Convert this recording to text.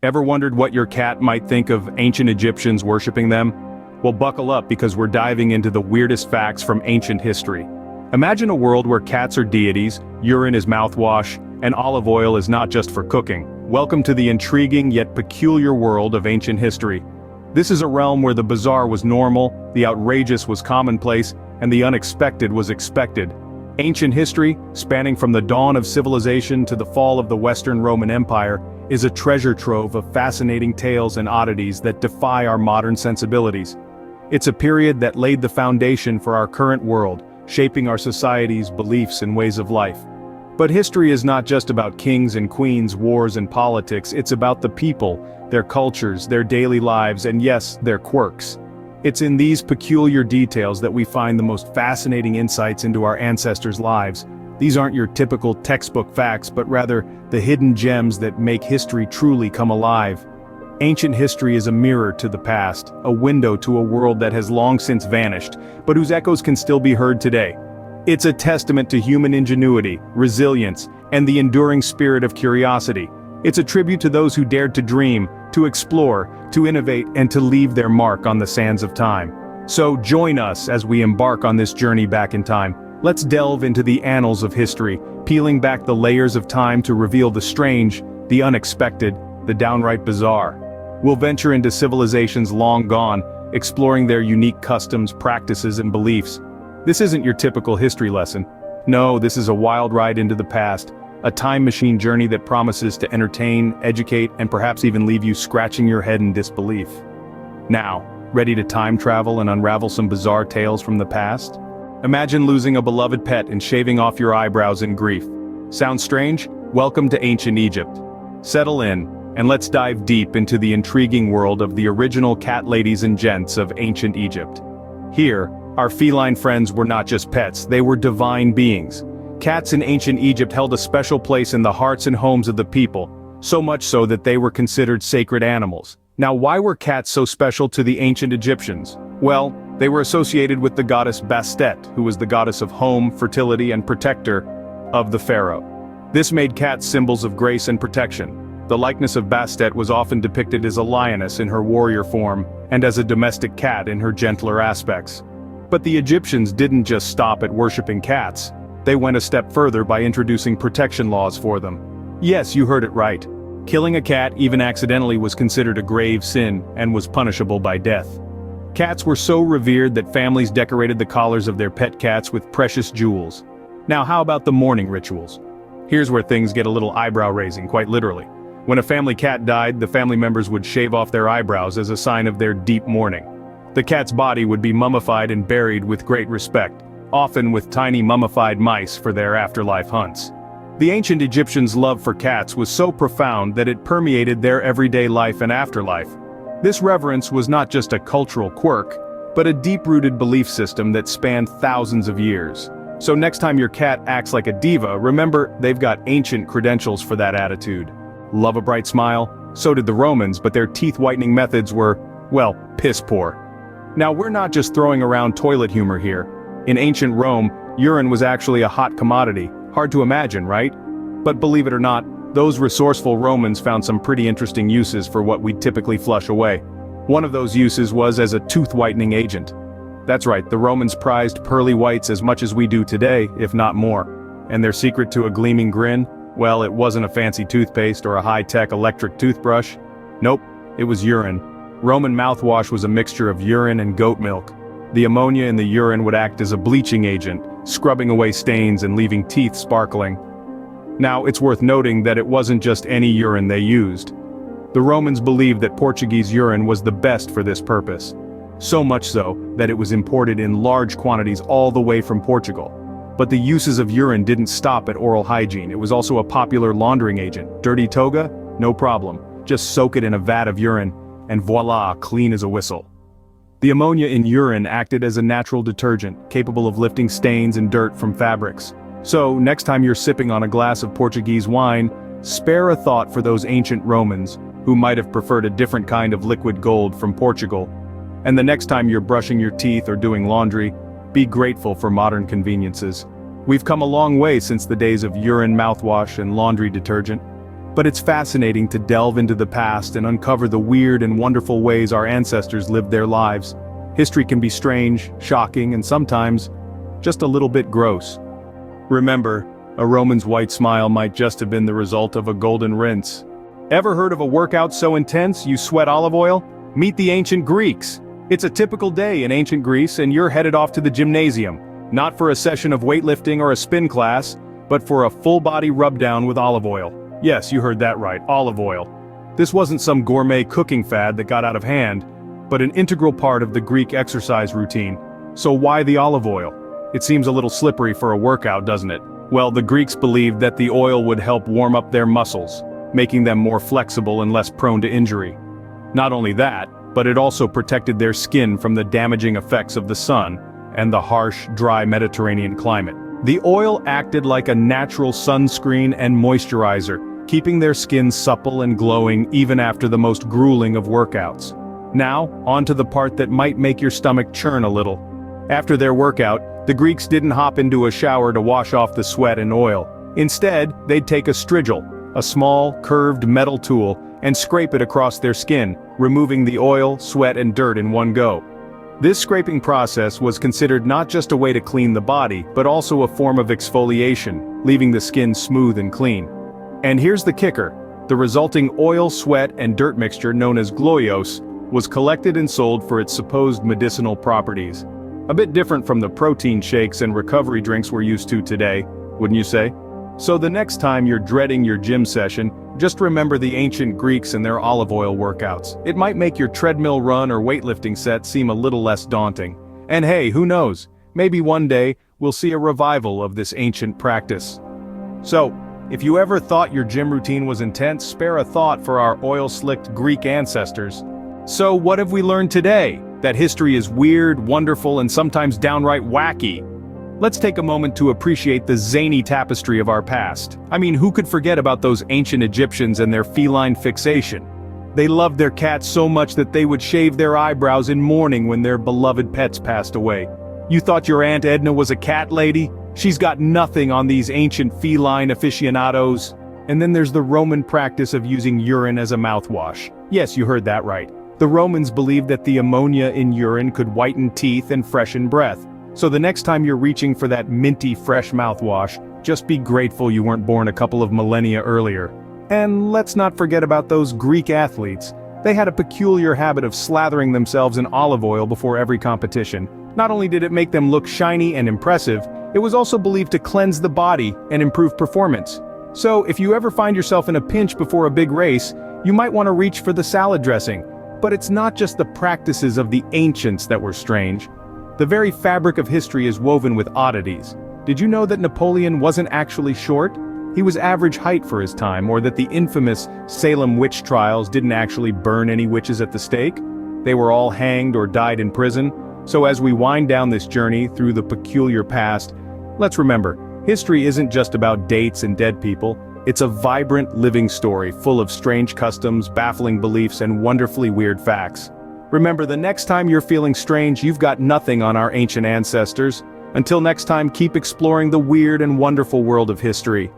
Ever wondered what your cat might think of ancient Egyptians worshipping them? Well, buckle up because we're diving into the weirdest facts from ancient history. Imagine a world where cats are deities, urine is mouthwash, and olive oil is not just for cooking. Welcome to the intriguing yet peculiar world of ancient history. This is a realm where the bizarre was normal, the outrageous was commonplace, and the unexpected was expected. Ancient history, spanning from the dawn of civilization to the fall of the Western Roman Empire, is a treasure trove of fascinating tales and oddities that defy our modern sensibilities. It's a period that laid the foundation for our current world, shaping our society's beliefs and ways of life. But history is not just about kings and queens, wars and politics, it's about the people, their cultures, their daily lives, and yes, their quirks. It's in these peculiar details that we find the most fascinating insights into our ancestors' lives. These aren't your typical textbook facts, but rather the hidden gems that make history truly come alive. Ancient history is a mirror to the past, a window to a world that has long since vanished, but whose echoes can still be heard today. It's a testament to human ingenuity, resilience, and the enduring spirit of curiosity. It's a tribute to those who dared to dream, to explore, to innovate, and to leave their mark on the sands of time. So join us as we embark on this journey back in time. Let's delve into the annals of history, peeling back the layers of time to reveal the strange, the unexpected, the downright bizarre. We'll venture into civilizations long gone, exploring their unique customs, practices, and beliefs. This isn't your typical history lesson. No, this is a wild ride into the past, a time machine journey that promises to entertain, educate, and perhaps even leave you scratching your head in disbelief. Now, ready to time travel and unravel some bizarre tales from the past? Imagine losing a beloved pet and shaving off your eyebrows in grief. Sounds strange? Welcome to ancient Egypt. Settle in, and let's dive deep into the intriguing world of the original cat ladies and gents of ancient Egypt. Here, our feline friends were not just pets, they were divine beings. Cats in ancient Egypt held a special place in the hearts and homes of the people, so much so that they were considered sacred animals. Now, why were cats so special to the ancient Egyptians? Well, they were associated with the goddess Bastet, who was the goddess of home, fertility, and protector of the pharaoh. This made cats symbols of grace and protection. The likeness of Bastet was often depicted as a lioness in her warrior form, and as a domestic cat in her gentler aspects. But the Egyptians didn't just stop at worshipping cats. They went a step further by introducing protection laws for them. Yes, you heard it right. Killing a cat, even accidentally, was considered a grave sin, and was punishable by death. Cats were so revered that families decorated the collars of their pet cats with precious jewels. Now how about the mourning rituals? Here's where things get a little eyebrow-raising, quite literally. When a family cat died, the family members would shave off their eyebrows as a sign of their deep mourning. The cat's body would be mummified and buried with great respect, often with tiny mummified mice for their afterlife hunts. The ancient Egyptians' love for cats was so profound that it permeated their everyday life and afterlife. This reverence was not just a cultural quirk, but a deep-rooted belief system that spanned thousands of years. So next time your cat acts like a diva, remember, they've got ancient credentials for that attitude. Love a bright smile? So did the Romans, but their teeth-whitening methods were, well, piss-poor. Now we're not just throwing around toilet humor here. In ancient Rome, urine was actually a hot commodity. Hard to imagine, right? But believe it or not, those resourceful Romans found some pretty interesting uses for what we'd typically flush away. One of those uses was as a tooth-whitening agent. That's right, the Romans prized pearly whites as much as we do today, if not more. And their secret to a gleaming grin? Well, it wasn't a fancy toothpaste or a high-tech electric toothbrush. Nope, it was urine. Roman mouthwash was a mixture of urine and goat milk. The ammonia in the urine would act as a bleaching agent, scrubbing away stains and leaving teeth sparkling. Now, it's worth noting that it wasn't just any urine they used. The Romans believed that Portuguese urine was the best for this purpose. So much so, that it was imported in large quantities all the way from Portugal. But the uses of urine didn't stop at oral hygiene. It was also a popular laundering agent. Dirty toga? No problem. Just soak it in a vat of urine, and voila, clean as a whistle. The ammonia in urine acted as a natural detergent, capable of lifting stains and dirt from fabrics. So, next time you're sipping on a glass of Portuguese wine, spare a thought for those ancient Romans, who might have preferred a different kind of liquid gold from Portugal. And the next time you're brushing your teeth or doing laundry, be grateful for modern conveniences. We've come a long way since the days of urine mouthwash and laundry detergent. But it's fascinating to delve into the past and uncover the weird and wonderful ways our ancestors lived their lives. History can be strange, shocking, and sometimes just a little bit gross. Remember, a Roman's white smile might just have been the result of a golden rinse. Ever heard of a workout so intense you sweat olive oil? Meet the ancient Greeks. It's a typical day in ancient Greece and you're headed off to the gymnasium, not for a session of weightlifting or a spin class, but for a full-body rub-down with olive oil. Yes, you heard that right, olive oil. This wasn't some gourmet cooking fad that got out of hand, but an integral part of the Greek exercise routine. So why the olive oil? It seems a little slippery for a workout, doesn't it? Well, the Greeks believed that the oil would help warm up their muscles, making them more flexible and less prone to injury. Not only that, but it also protected their skin from the damaging effects of the sun and the harsh, dry Mediterranean climate. The oil acted like a natural sunscreen and moisturizer, keeping their skin supple and glowing even after the most grueling of workouts. Now, on to the part that might make your stomach churn a little. After their workout, the Greeks didn't hop into a shower to wash off the sweat and oil. Instead, they'd take a strigil, a small, curved metal tool, and scrape it across their skin, removing the oil, sweat, and dirt in one go. This scraping process was considered not just a way to clean the body, but also a form of exfoliation, leaving the skin smooth and clean. And here's the kicker. The resulting oil, sweat, and dirt mixture known as gloios was collected and sold for its supposed medicinal properties. A bit different from the protein shakes and recovery drinks we're used to today, wouldn't you say? So the next time you're dreading your gym session, just remember the ancient Greeks and their olive oil workouts. It might make your treadmill run or weightlifting set seem a little less daunting. And hey, who knows? Maybe one day, we'll see a revival of this ancient practice. So, if you ever thought your gym routine was intense, spare a thought for our oil-slicked Greek ancestors. So what have we learned today? That history is weird, wonderful, and sometimes downright wacky. Let's take a moment to appreciate the zany tapestry of our past. I mean, who could forget about those ancient Egyptians and their feline fixation? They loved their cats so much that they would shave their eyebrows in mourning when their beloved pets passed away. You thought your Aunt Edna was a cat lady? She's got nothing on these ancient feline aficionados. And then there's the Roman practice of using urine as a mouthwash. Yes, you heard that right. The Romans believed that the ammonia in urine could whiten teeth and freshen breath. So the next time you're reaching for that minty fresh mouthwash, just be grateful you weren't born a couple of millennia earlier. And let's not forget about those Greek athletes. They had a peculiar habit of slathering themselves in olive oil before every competition. Not only did it make them look shiny and impressive, it was also believed to cleanse the body and improve performance. So if you ever find yourself in a pinch before a big race, you might want to reach for the salad dressing. But it's not just the practices of the ancients that were strange. The very fabric of history is woven with oddities. Did you know that Napoleon wasn't actually short? He was average height for his time, or that the infamous Salem witch trials didn't actually burn any witches at the stake? They were all hanged or died in prison. So as we wind down this journey through the peculiar past, let's remember, history isn't just about dates and dead people. It's a vibrant, living story full of strange customs, baffling beliefs, and wonderfully weird facts. Remember, the next time you're feeling strange, you've got nothing on our ancient ancestors. Until next time, keep exploring the weird and wonderful world of history.